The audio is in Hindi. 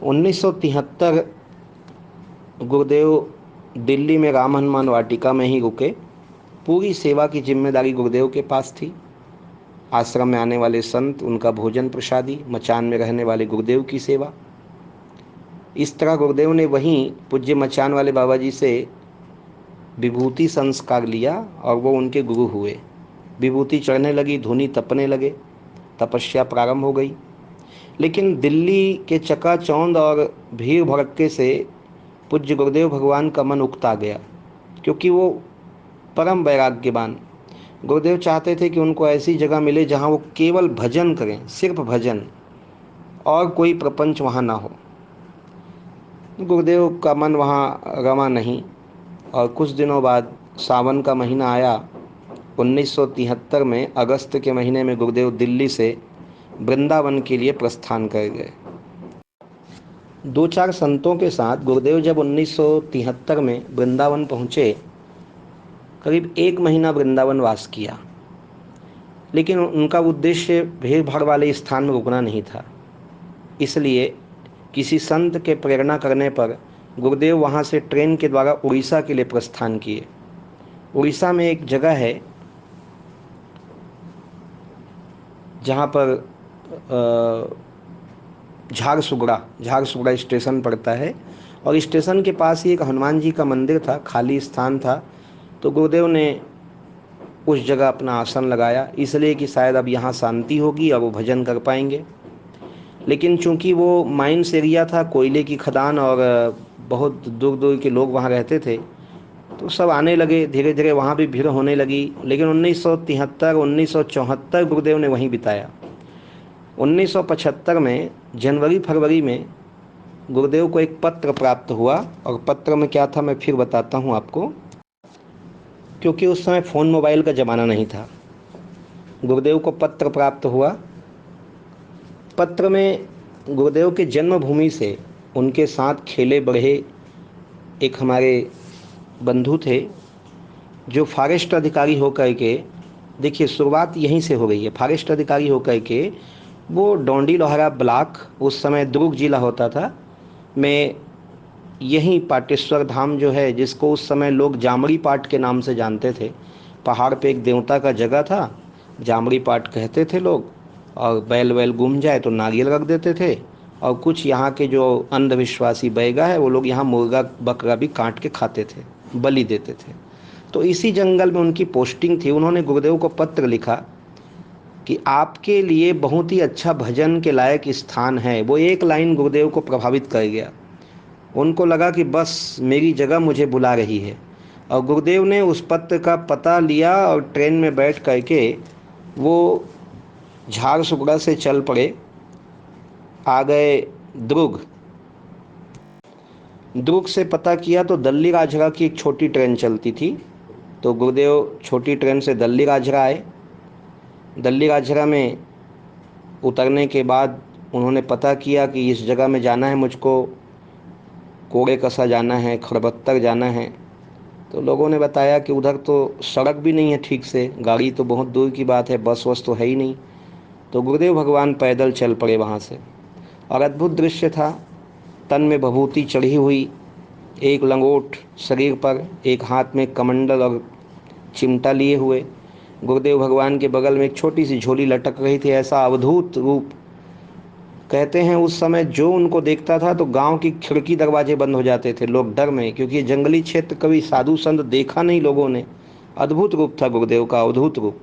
1973 गुरुदेव दिल्ली में राम हनुमान वाटिका में ही रुके। पूरी सेवा की जिम्मेदारी गुरुदेव के पास थी। आश्रम में आने वाले संत, उनका भोजन प्रसादी, मचान में रहने वाले गुरुदेव की सेवा। इस तरह गुरुदेव ने वहीं पूज्य मचान वाले बाबा जी से विभूति संस्कार लिया और वो उनके गुरु हुए। विभूति चढ़ने लगी, धुनी तपने लगे, तपस्या प्रारंभ हो गई। लेकिन दिल्ली के चकाचौंध और भीड़ भड़के से पूज्य गुरुदेव भगवान का मन उकता गया, क्योंकि वो परम वैराग्यवान। गुरुदेव चाहते थे कि उनको ऐसी जगह मिले जहाँ वो केवल भजन करें, सिर्फ भजन, और कोई प्रपंच वहाँ ना हो। गुरुदेव का मन वहाँ रमा नहीं, और कुछ दिनों बाद सावन का महीना आया। 1973 में अगस्त के महीने में गुरुदेव दिल्ली से वृंदावन के लिए प्रस्थान कर गए। 2-4 संतों के साथ गुरुदेव जब 1973 में वृंदावन पहुँचे, करीब 1 महीना वृंदावन वास किया। लेकिन उनका उद्देश्य भीड़ भाड़ वाले स्थान में रुकना नहीं था। इसलिए किसी संत के प्रेरणा करने पर गुरुदेव वहाँ से ट्रेन के द्वारा उड़ीसा के लिए प्रस्थान किए। उड़ीसा में एक जगह है जहाँ पर झारसुगड़ा स्टेशन पड़ता है, और स्टेशन के पास ही एक हनुमान जी का मंदिर था, खाली स्थान था। तो गुरुदेव ने उस जगह अपना आसन लगाया, इसलिए कि शायद अब यहाँ शांति होगी और वो भजन कर पाएंगे। लेकिन चूंकि वो माइंस एरिया था, कोयले की खदान, और बहुत दूर दूर के लोग वहाँ रहते थे, तो सब आने लगे। धीरे धीरे वहाँ भी भीड़ होने लगी। लेकिन 1973 1974 गुरुदेव ने वहीं बिताया। 1975 में जनवरी फरवरी में गुरुदेव को एक पत्र प्राप्त हुआ, और पत्र में क्या था मैं फिर बताता हूँ आपको, क्योंकि उस समय फ़ोन मोबाइल का ज़माना नहीं था। गुरुदेव को पत्र प्राप्त हुआ। पत्र में गुरुदेव के जन्मभूमि से उनके साथ खेले बढ़े एक हमारे बंधु थे, जो फॉरेस्ट अधिकारी होकर के, देखिए शुरुआत यहीं से हो गई है, फॉरेस्ट अधिकारी होकर के वो डोंडी लोहारा ब्लॉक, उस समय दुर्ग जिला होता था, में यहीं पाटेश्वर धाम जो है, जिसको उस समय लोग जामड़ी पाट के नाम से जानते थे। पहाड़ पे एक देवता का जगह था, जामड़ी पाट कहते थे लोग, और बैल वैल गुम जाए तो नारियल रख देते थे। और कुछ यहाँ के जो अंधविश्वासी बैगा है, वो लोग यहाँ मुर्गा बकरा भी काट के खाते थे, बलि देते थे। तो इसी जंगल में उनकी पोस्टिंग थी। उन्होंने गुरुदेव को पत्र लिखा कि आपके लिए बहुत ही अच्छा भजन के लायक स्थान है। वो एक लाइन गुरुदेव को प्रभावित कर गया। उनको लगा कि बस मेरी जगह मुझे बुला रही है, और गुरुदेव ने उस पत्र का पता लिया और ट्रेन में बैठ करके वो झारसुगड़ा से चल पड़े, आ गए दुर्ग। दुर्ग से पता किया तो दल्ली राजरा की एक छोटी ट्रेन चलती थी, तो गुरुदेव छोटी ट्रेन से दल्ली राजरा आए। दल्ली राजरा में उतरने के बाद उन्होंने पता किया कि इस जगह में जाना है मुझको, कोड़े कसा जाना है, खड़बत्तर जाना है। तो लोगों ने बताया कि उधर तो सड़क भी नहीं है ठीक से, गाड़ी तो बहुत दूर की बात है, बस वस तो है ही नहीं। तो गुरुदेव भगवान पैदल चल पड़े वहाँ से, और अद्भुत दृश्य था। तन में भभूति चढ़ी हुई, एक लंगोट शरीर पर, एक हाथ में कमंडल और चिमटा लिए हुए, गुरुदेव भगवान के बगल में एक छोटी सी झोली लटक रही थी। ऐसा अवधूत रूप, कहते हैं उस समय जो उनको देखता था तो गांव की खिड़की दरवाजे बंद हो जाते थे, लोग डर में, क्योंकि जंगली क्षेत्र, कभी साधु संत देखा नहीं लोगों ने। अद्भुत रूप था गुरुदेव का, अवधूत रूप।